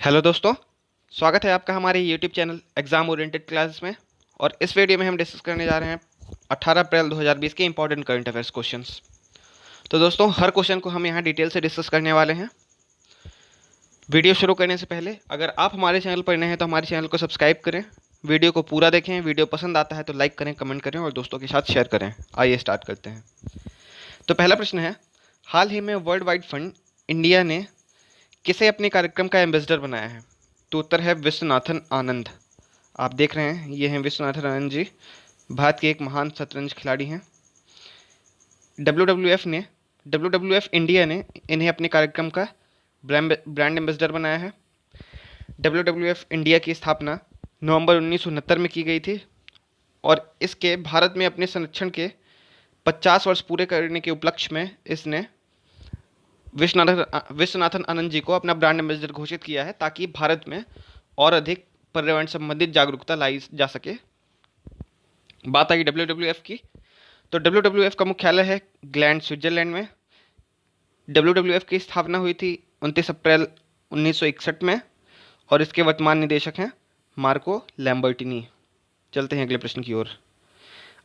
Hello दोस्तों, स्वागत है आपका हमारे YouTube channel exam oriented class में। और इस वीडियो में हम डिस्कस करने जा रहे हैं 18 अप्रैल 2020 के इंपॉर्टेंट करंट अफेयर्स क्वेश्चंस। तो दोस्तों, हर क्वेश्चन को हम यहाँ डिटेल से डिस्कस करने वाले हैं। वीडियो शुरू करने से पहले अगर आप हमारे चैनल पर नए हैं तो हमारे चैनल को सब्सक्राइब करें, वीडियो को पूरा देखें, वीडियो पसंद आता है तो लाइक करें, कमेंट करें और दोस्तों के साथ शेयर करें। आइए स्टार्ट करते हैं। तो पहला प्रश्न है, हाल ही में वर्ल्ड वाइड फंड इंडिया ने किसे अपने कार्यक्रम का एम्बेसडर बनाया है? तो उत्तर है विश्वनाथन आनंद। आप देख रहे हैं, ये हैं विश्वनाथन आनंद जी, भारत के एक महान शतरंज खिलाड़ी हैं। डब्ल्यू इंडिया ने इन्हें अपने कार्यक्रम का ब्रांड एम्बेसडर बनाया है। डब्ल्यू इंडिया की स्थापना नवंबर 1969 में की गई थी और इसके भारत में अपने संरक्षण के 50 वर्ष पूरे करने के उपलक्ष्य में इसने विश्वनाथन आनंद जी को अपना ब्रांड एम्बेसडर घोषित किया है, ताकि भारत में और अधिक पर्यावरण संबंधित जागरूकता लाई जा सके। बात आई डब्ल्यू की, तो डब्ल्यू का मुख्यालय है ग्लैंड, स्विट्जरलैंड में। डब्ल्यू की स्थापना हुई थी 29 अप्रैल 1961 में और इसके वर्तमान निदेशक हैं मार्को लैम्बर्टिनी। चलते हैं अगले प्रश्न की ओर।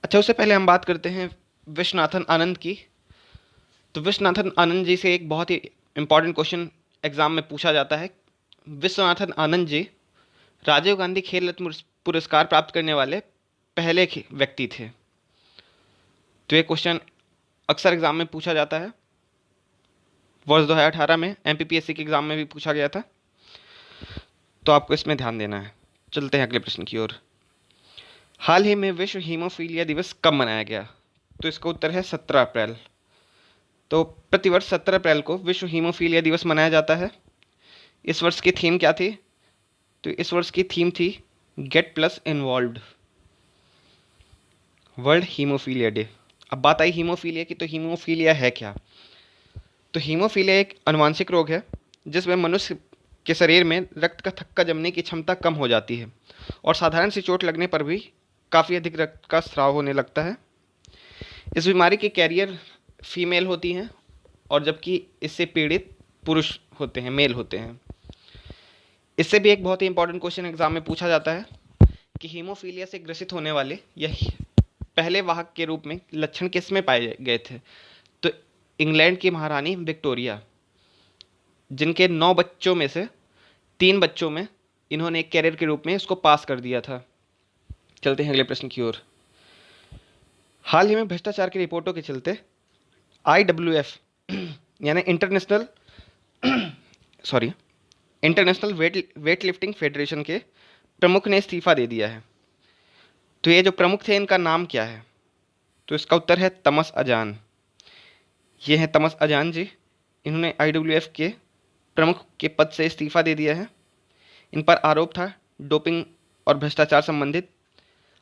अच्छा, उससे पहले हम बात करते हैं विश्वनाथन आनंद की। तो विश्वनाथन आनंद जी से एक बहुत ही इम्पॉर्टेंट क्वेश्चन एग्जाम में पूछा जाता है। विश्वनाथन आनंद जी राजीव गांधी खेल रत्न पुरस्कार प्राप्त करने वाले पहले व्यक्ति थे। तो ये क्वेश्चन अक्सर एग्जाम में पूछा जाता है। वर्ष 2018 में एमपीपीएससी के एग्जाम में भी पूछा गया था, तो आपको इसमें ध्यान देना है। चलते हैं अगले प्रश्न की ओर। हाल ही में विश्व हीमोफीलिया दिवस कब मनाया गया? तो इसका उत्तर है 17 अप्रैल। तो प्रतिवर्ष 17 अप्रैल को विश्व हीमोफीलिया दिवस मनाया जाता है। इस वर्ष की थीम क्या थी? तो इस वर्ष की थीम थी gate plus involved, world haemophilia day. अब बात आई हीमोफीलिया की, तो हीमोफीलिया है क्या? तो हीमोफीलिया एक आनुवांशिक रोग है जिसमें मनुष्य के शरीर में रक्त का थक्का जमने की क्षमता कम हो जाती है और साधारण सी चोट लगने पर भी काफ़ी अधिक रक्त का स्राव होने लगता है। इस बीमारी के कैरियर फीमेल होती हैं और जबकि इससे पीड़ित पुरुष होते हैं, मेल होते हैं। इससे भी एक बहुत ही इंपॉर्टेंट क्वेश्चन एग्जाम में पूछा जाता है कि हीमोफीलिया से ग्रसित होने वाले यह पहले वाहक के रूप में लक्षण किस में पाए गए थे? तो इंग्लैंड की महारानी विक्टोरिया, जिनके 9 बच्चों में से 3 बच्चों में इन्होंने एक कैरियर के रूप में इसको पास कर दिया था। चलते हैं अगले प्रश्न की ओर। हाल ही में भ्रष्टाचार की रिपोर्टों के चलते IWF यानी इंटरनेशनल वेट लिफ्टिंग फेडरेशन के प्रमुख ने इस्तीफा दे दिया है। तो ये जो प्रमुख थे, इनका नाम क्या है? तो इसका उत्तर है तमस अजान। ये हैं तमस अजान जी। इन्होंने IWF के प्रमुख के पद से इस्तीफा दे दिया है। इन पर आरोप था डोपिंग और भ्रष्टाचार संबंधित।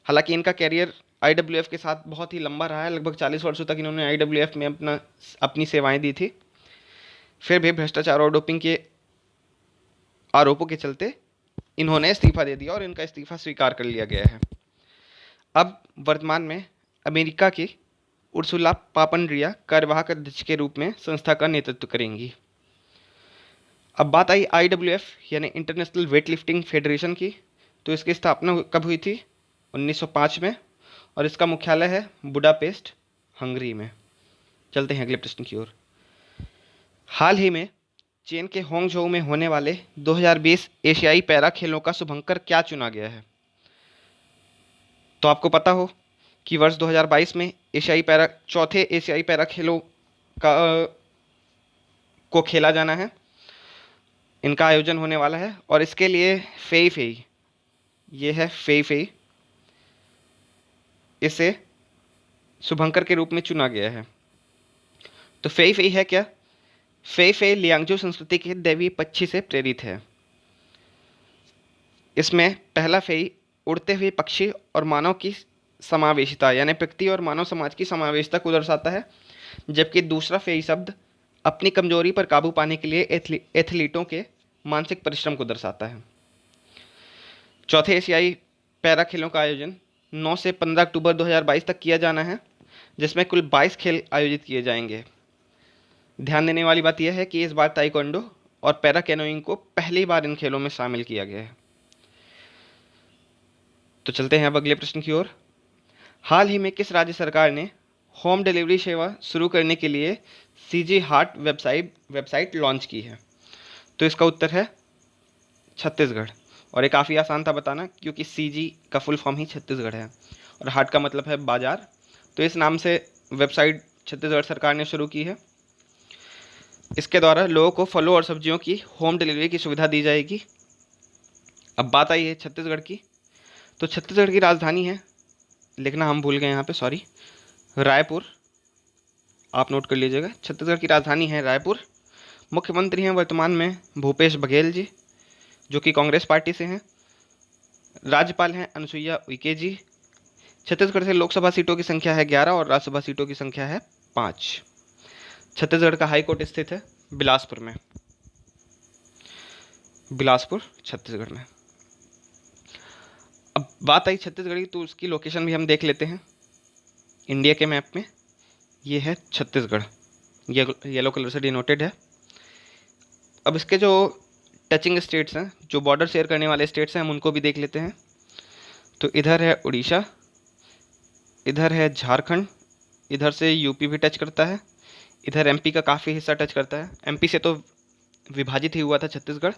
हालांकि इनका कैरियर IWF के साथ बहुत ही लंबा रहा है, लगभग 40 वर्षों तक इन्होंने IWF में अपनी सेवाएं दी थी। फिर भी भ्रष्टाचार और डोपिंग के आरोपों के चलते इन्होंने इस्तीफा दे दिया और इनका इस्तीफा स्वीकार कर लिया गया है। अब वर्तमान में अमेरिका की उर्सुला पापंड्रिया कार्यवाहक अध्यक्ष के रूप में संस्था का नेतृत्व करेंगी। अब बात आई IWF यानी इंटरनेशनल वेट लिफ्टिंग फेडरेशन की। तो इसकी स्थापना कब हुई थी? 1905 में और इसका मुख्यालय है बुडापेस्ट, हंगरी में। चलते हैं अगले प्रश्न की ओर। हाल ही में चीन के होंगझोउ में होने वाले 2020 एशियाई पैरा खेलों का शुभंकर क्या चुना गया है? तो आपको पता हो कि वर्ष 2022 में चौथे एशियाई पैरा खेलों का को खेला जाना है। इनका आयोजन होने वाला है और इसके लिए फेई ये है फेई, इसे शुभंकर के रूप में चुना गया है। तो फेई है क्या? फेई लियांगजो संस्कृति के दैवीय पक्षी से प्रेरित है। इसमें पहला फेई उड़ते हुए पक्षी और मानव की समावेशिता यानी प्रकृति और मानव समाज की समावेशिता को दर्शाता है, जबकि दूसरा फेई शब्द अपनी कमजोरी पर काबू पाने के लिए एथलीटों के मानसिक परिश्रम को दर्शाता है। चौथे एशियाई पैरा खेलों का आयोजन 9 से 15 अक्टूबर 2022 तक किया जाना है, जिसमें कुल 22 खेल आयोजित किए जाएंगे। ध्यान देने वाली बात यह है कि इस बार ताइक्वांडो और पैरा कैनोइंग को पहली बार इन खेलों में शामिल किया गया है। तो चलते हैं अब अगले प्रश्न की ओर। हाल ही में किस राज्य सरकार ने होम डिलीवरी सेवा शुरू करने के लिए सीजी हार्ट वेबसाइट लॉन्च की है? तो इसका उत्तर है छत्तीसगढ़। और ये काफ़ी आसान था बताना, क्योंकि सीजी का फुल फॉर्म ही छत्तीसगढ़ है और हाट का मतलब है बाजार। तो इस नाम से वेबसाइट छत्तीसगढ़ सरकार ने शुरू की है। इसके द्वारा लोगों को फलों और सब्जियों की होम डिलीवरी की सुविधा दी जाएगी। अब बात आई है छत्तीसगढ़ की। तो छत्तीसगढ़ की राजधानी है, लिखना हम भूल गए यहाँ पे, सॉरी, रायपुर। आप नोट कर लीजिएगा, छत्तीसगढ़ की राजधानी है रायपुर। मुख्यमंत्री हैं वर्तमान में भूपेश बघेल जी, जो कि कांग्रेस पार्टी से हैं। राज्यपाल हैं अनुसुईया उइके जी। छत्तीसगढ़ से लोकसभा सीटों की संख्या है 11 और राज्यसभा सीटों की संख्या है 5। छत्तीसगढ़ का हाई कोर्ट स्थित है बिलासपुर में, बिलासपुर छत्तीसगढ़ में। अब बात आई छत्तीसगढ़ की, तो उसकी लोकेशन भी हम देख लेते हैं। इंडिया के मैप में ये है छत्तीसगढ़, ये येलो कलर से डिनोटेड है। अब इसके जो टचिंग स्टेट्स हैं, जो बॉर्डर शेयर करने वाले स्टेट्स हैं, हम उनको भी देख लेते हैं। तो इधर है उड़ीसा, इधर है झारखंड, इधर से यूपी भी टच करता है, इधर एमपी का काफ़ी हिस्सा टच करता है। एमपी से तो विभाजित ही हुआ था छत्तीसगढ़।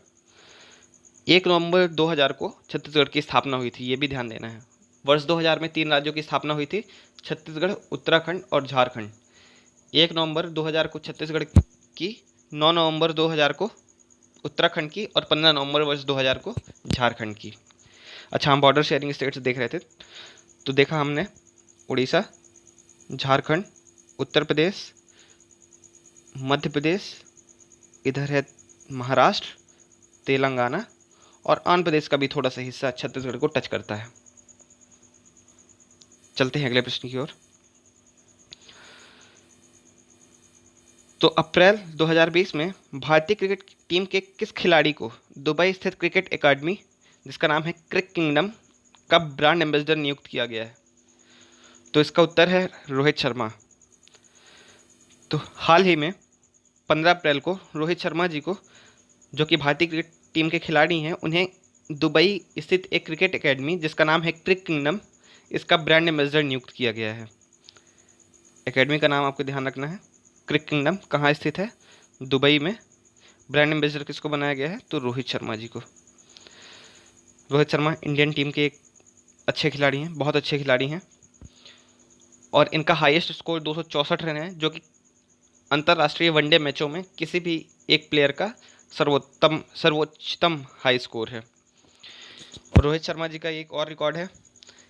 1 नवंबर 2000 को छत्तीसगढ़ की स्थापना हुई थी, ये भी ध्यान देना है। वर्ष 2000 में 3 राज्यों की स्थापना हुई थी, छत्तीसगढ़, उत्तराखंड और झारखंड। 1 नवंबर 2000 को छत्तीसगढ़ की, 9 नवंबर 2000 को उत्तराखंड की और 15 नवंबर वर्ष 2000 को झारखंड की। अच्छा, हम बॉर्डर शेयरिंग स्टेट्स देख रहे थे, तो देखा हमने उड़ीसा, झारखंड, उत्तर प्रदेश, मध्य प्रदेश, इधर है महाराष्ट्र, तेलंगाना और आंध्र प्रदेश का भी थोड़ा सा हिस्सा छत्तीसगढ़ को टच करता है। चलते हैं अगले प्रश्न की ओर। तो अप्रैल 2020 में भारतीय क्रिकेट टीम के किस खिलाड़ी को दुबई स्थित क्रिकेट एकेडमी, जिसका नाम है क्रिक किंगडम, का ब्रांड एम्बेसडर नियुक्त किया गया है? तो इसका उत्तर है रोहित शर्मा। तो हाल ही में 15 अप्रैल को रोहित शर्मा जी को, जो कि भारतीय क्रिकेट टीम के खिलाड़ी हैं, उन्हें दुबई स्थित एक क्रिकेट एकेडमी, जिसका नाम है क्रिक किंगडम, इसका ब्रांड एम्बेसडर नियुक्त किया गया है। एकेडमी का नाम आपको ध्यान रखना है, क्रिक किंगडम कहाँ स्थित है? दुबई में। ब्रांड एम्बेसडर किसको बनाया गया है? तो रोहित शर्मा जी को। रोहित शर्मा इंडियन टीम के एक अच्छे खिलाड़ी हैं, बहुत अच्छे खिलाड़ी हैं, और इनका हाईएस्ट स्कोर 264 रन है, जो कि अंतर्राष्ट्रीय वनडे मैचों में किसी भी एक प्लेयर का सर्वोच्चतम हाई स्कोर है। और रोहित शर्मा जी का एक और रिकॉर्ड है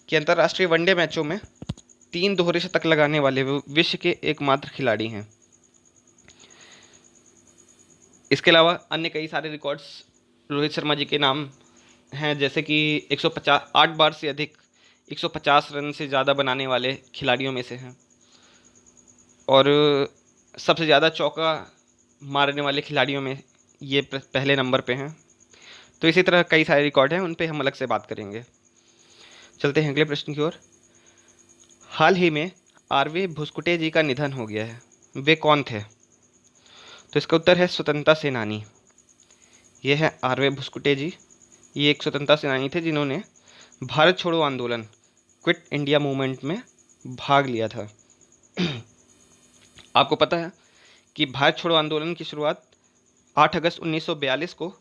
कि अंतर्राष्ट्रीय वनडे मैचों में 3 दोहरे शतक लगाने वाले विश्व के एकमात्र खिलाड़ी हैं। इसके अलावा अन्य कई सारे रिकॉर्ड्स रोहित शर्मा जी के नाम हैं, जैसे कि 150 8 बार से अधिक 150 रन से ज़्यादा बनाने वाले खिलाड़ियों में से हैं, और सबसे ज़्यादा चौका मारने वाले खिलाड़ियों में ये पहले नंबर पे हैं। तो इसी तरह कई सारे रिकॉर्ड हैं, उन पे हम अलग से बात करेंगे। चलते हैं अगले प्रश्न की ओर। हाल ही में आरवे भुसकुटे जी का निधन हो गया है, वे कौन थे? तो इसका उत्तर है स्वतंत्रता सेनानी। ये है आरवे भुसकुटे जी। ये एक स्वतंत्रता सेनानी थे जिन्होंने भारत छोड़ो आंदोलन, क्विट इंडिया मूवमेंट में भाग लिया था। आपको पता है कि भारत छोड़ो आंदोलन की शुरुआत 8 अगस्त 1942 को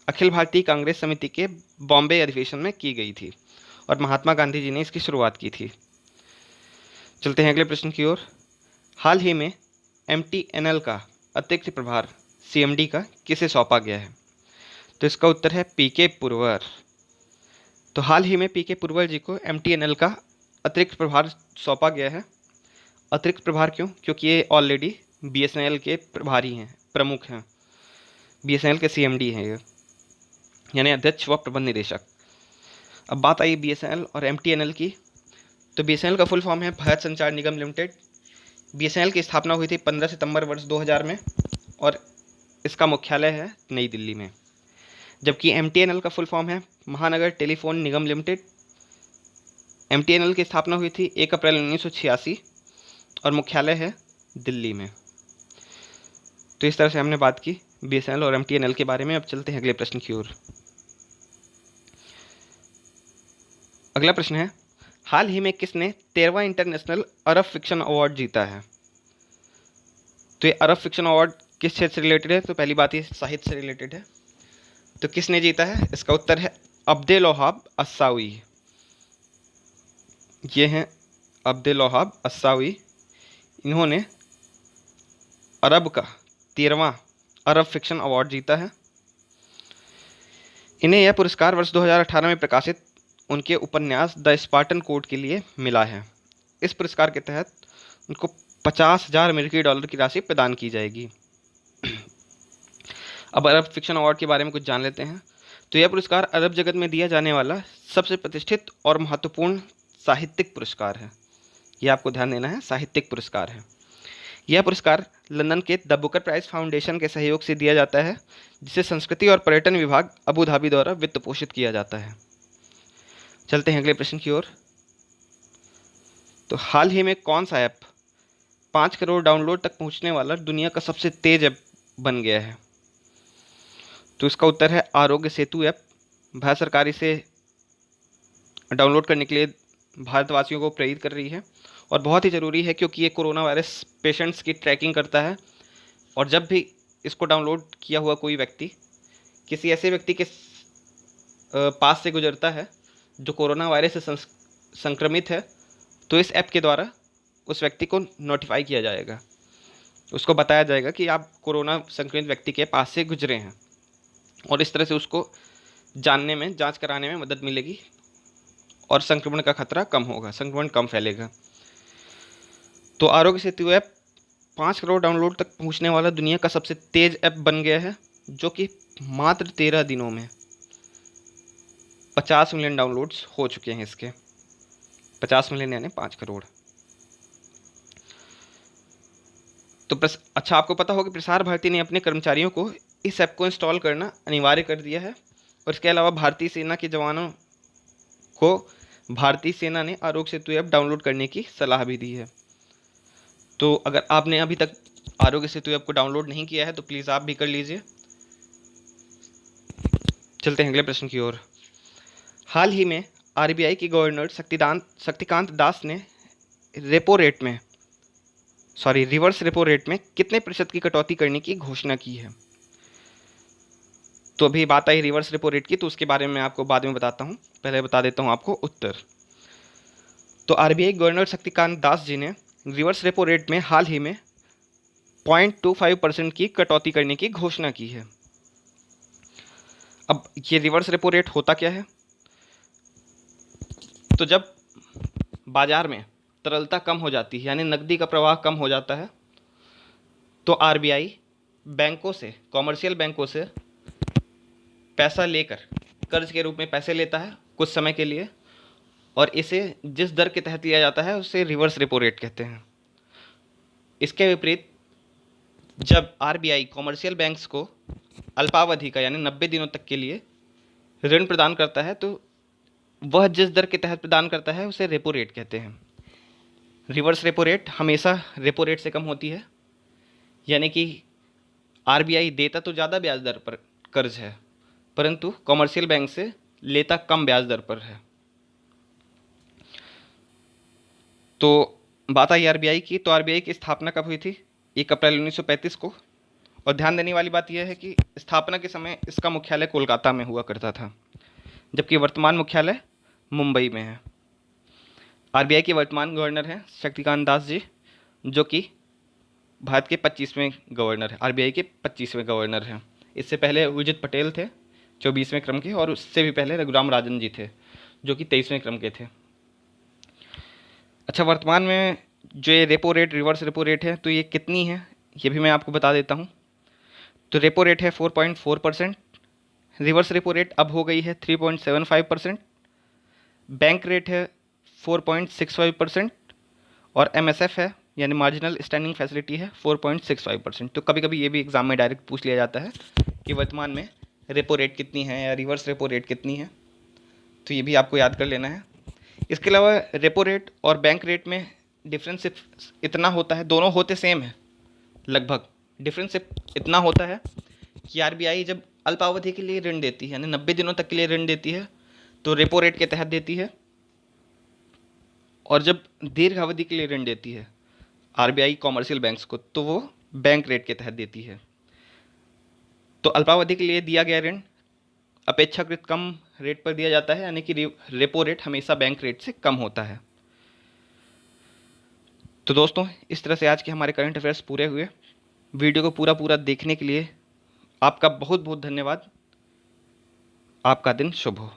अखिल भारतीय कांग्रेस समिति के बॉम्बे अधिवेशन में की गई थी, और महात्मा गांधी जी ने इसकी शुरुआत की थी। चलते हैं अगले प्रश्न की ओर। हाल ही में MTNL का अतिरिक्त प्रभार CMD का किसे सौंपा गया है? तो इसका उत्तर है PK पुरवर। तो हाल ही में PK पुरवर जी को MTNL का अतिरिक्त प्रभार सौंपा गया है। अतिरिक्त प्रभार क्यों? क्योंकि ये ऑलरेडी BSNL के प्रभारी हैं, प्रमुख हैं, BSNL के CMD हैं ये, यानी अध्यक्ष व प्रबंध निदेशक। अब बात आई BSNL और MTNL की। तो BSNL का फुल फॉर्म है भारत संचार निगम लिमिटेड। BSNL की स्थापना हुई थी 15 सितंबर वर्ष 2000 में, और इसका मुख्यालय है नई दिल्ली में। जबकि MTNL का फुल फॉर्म है महानगर टेलीफोन निगम लिमिटेड। MTNL की स्थापना हुई थी 1 अप्रैल 1986 और मुख्यालय है दिल्ली में। तो इस तरह से हमने बात की BSNL और MTNL के बारे में। अब चलते हैं अगले प्रश्न की ओर। अगला प्रश्न है, हाल ही में किसने 13वां इंटरनेशनल अरब फिक्शन अवार्ड जीता है? तो ये अरब फिक्शन अवार्ड किस क्षेत्र से रिलेटेड है? तो पहली बात ये साहित्य से रिलेटेड है। तो किसने जीता है? इसका उत्तर है अब्देल वहाब अस्सावी। ये हैं अब्देल वहाब अस्सावी। इन्होंने अरब का 13वां अरब फिक्शन अवार्ड जीता है। इन्हें यह पुरस्कार वर्ष 2018 में प्रकाशित उनके उपन्यास द स्पार्टन कोड के लिए मिला है। इस पुरस्कार के तहत उनको 50,000 अमेरिकी डॉलर की राशि प्रदान की जाएगी। अब अरब फिक्शन अवार्ड के बारे में कुछ जान लेते हैं। तो यह पुरस्कार अरब जगत में दिया जाने वाला सबसे प्रतिष्ठित और महत्वपूर्ण साहित्यिक पुरस्कार है। यह आपको ध्यान देना है, साहित्यिक पुरस्कार है। यह पुरस्कार लंदन के द बुकर प्राइज फाउंडेशन के सहयोग से दिया जाता है, जिसे संस्कृति और पर्यटन विभाग अबू धाबी द्वारा वित्त पोषित किया जाता है। चलते हैं अगले प्रश्न की ओर। तो हाल ही में कौन सा ऐप 5 करोड़ डाउनलोड तक पहुंचने वाला दुनिया का सबसे तेज ऐप बन गया है? तो इसका उत्तर है आरोग्य सेतु ऐप। भारत सरकार इसे डाउनलोड करने के लिए भारतवासियों को प्रेरित कर रही है और बहुत ही ज़रूरी है, क्योंकि ये कोरोना वायरस पेशेंट्स की ट्रैकिंग करता है। और जब भी इसको डाउनलोड किया हुआ कोई व्यक्ति किसी ऐसे व्यक्ति के पास से गुजरता है जो कोरोना वायरस से संक्रमित है, तो इस ऐप के द्वारा उस व्यक्ति को नोटिफाई किया जाएगा, उसको बताया जाएगा कि आप कोरोना संक्रमित व्यक्ति के पास से गुजरे हैं, और इस तरह से उसको जानने में, जांच कराने में मदद मिलेगी और संक्रमण का खतरा कम होगा, संक्रमण कम फैलेगा। तो आरोग्य सेतु ऐप 5 करोड़ डाउनलोड तक पहुंचने वाला दुनिया का सबसे तेज ऐप बन गया है, जो कि मात्र 13 दिनों में 50 मिलियन डाउनलोड्स हो चुके हैं इसके। 50 मिलियन यानी 5 करोड़। तो अच्छा, आपको पता होगा प्रसार भारती ने अपने कर्मचारियों को इस ऐप को इंस्टॉल करना अनिवार्य कर दिया है, और इसके अलावा भारतीय सेना के जवानों को भारतीय सेना ने आरोग्य सेतु ऐप डाउनलोड करने की सलाह भी दी है। तो अगर आपने अभी तक आरोग्य सेतु ऐप को डाउनलोड नहीं किया है तो प्लीज़ आप भी कर लीजिए। चलते हैं अगले प्रश्न की ओर। हाल ही में RBI के गवर्नर शक्तिकांत दास ने रिवर्स रेपो रेट में कितने प्रतिशत की कटौती करने की घोषणा की है? तो अभी बात आई रिवर्स रेपो रेट की, तो उसके बारे में आपको बाद में बताता हूँ, पहले बता देता हूँ आपको उत्तर। तो RBI गवर्नर शक्तिकांत दास जी ने रिवर्स रेपो रेट में हाल ही में 0.25% की कटौती करने की घोषणा की है। अब ये रिवर्स रेपो रेट होता क्या है? तो जब बाजार में तरलता कम हो जाती है, यानी नकदी का प्रवाह कम हो जाता है, तो RBI बैंकों से, कॉमर्शियल बैंकों से पैसा लेकर कर्ज के रूप में पैसे लेता है कुछ समय के लिए, और इसे जिस दर के तहत लिया जाता है उसे रिवर्स रेपो रेट कहते हैं। इसके विपरीत जब RBI कॉमर्शियल बैंक्स को अल्पावधि का यानी 90 दिनों तक के लिए ऋण प्रदान करता है, तो वह जिस दर के तहत प्रदान करता है उसे रेपो रेट कहते हैं। रिवर्स रेपो रेट हमेशा रेपो रेट से कम होती है, यानी कि RBI देता तो ज़्यादा ब्याज दर पर कर्ज है, परंतु कॉमर्शियल बैंक से लेता कम ब्याज दर पर है। तो बात आई RBI की, तो RBI की स्थापना कब हुई थी? 1 अप्रैल 1935 को। और ध्यान देने वाली बात यह है कि स्थापना के समय इसका मुख्यालय कोलकाता में हुआ करता था, जबकि वर्तमान मुख्यालय मुंबई में है। RBI के वर्तमान गवर्नर हैं शक्तिकांत दास जी, जो कि भारत के 25वें गवर्नर हैं, RBI के 25वें गवर्नर हैं। इससे पहले उर्जित पटेल थे 24वें क्रम के, और उससे भी पहले रघुराम राजन जी थे जो कि 23वें क्रम के थे। अच्छा, वर्तमान में जो ये repo rate, reverse repo rate है, तो ये कितनी है ये भी मैं आपको बता देता हूँ। तो रेपो रेट है 4.4%, रिवर्स रेपो रेट अब हो गई है 3.75%, बैंक रेट है 4.65%, और MSF है यानी मार्जिनल स्टैंडिंग फैसिलिटी है 4.65%। तो कभी कभी ये भी एग्जाम में डायरेक्ट पूछ लिया जाता है कि वर्तमान में रेपो रेट कितनी है या रिवर्स रेपो रेट कितनी है, तो ये भी आपको याद कर लेना है। इसके अलावा रेपो रेट और बैंक रेट में डिफरेंस सिर्फ इतना होता है, दोनों होते सेम है लगभग, डिफरेंस सिर्फ इतना होता है कि आरबीआई जब अल्पावधि के लिए ऋण देती है, यानी 90 दिनों तक के लिए ऋण देती है, तो रेपो रेट के तहत देती है। और जब दीर्घ अवधि के लिए ऋण देती है आरबीआई कॉमर्शियल बैंक्स को, तो वो बैंक रेट के तहत देती है। तो अल्पावधि के लिए दिया गया ऋण अपेक्षाकृत कम रेट पर दिया जाता है, यानी कि रेपो रेट हमेशा बैंक रेट से कम होता है। तो दोस्तों, इस तरह से आज के हमारे करंट अफेयर्स पूरे हुए। वीडियो को पूरा पूरा देखने के लिए आपका बहुत बहुत धन्यवाद। आपका दिन शुभ हो।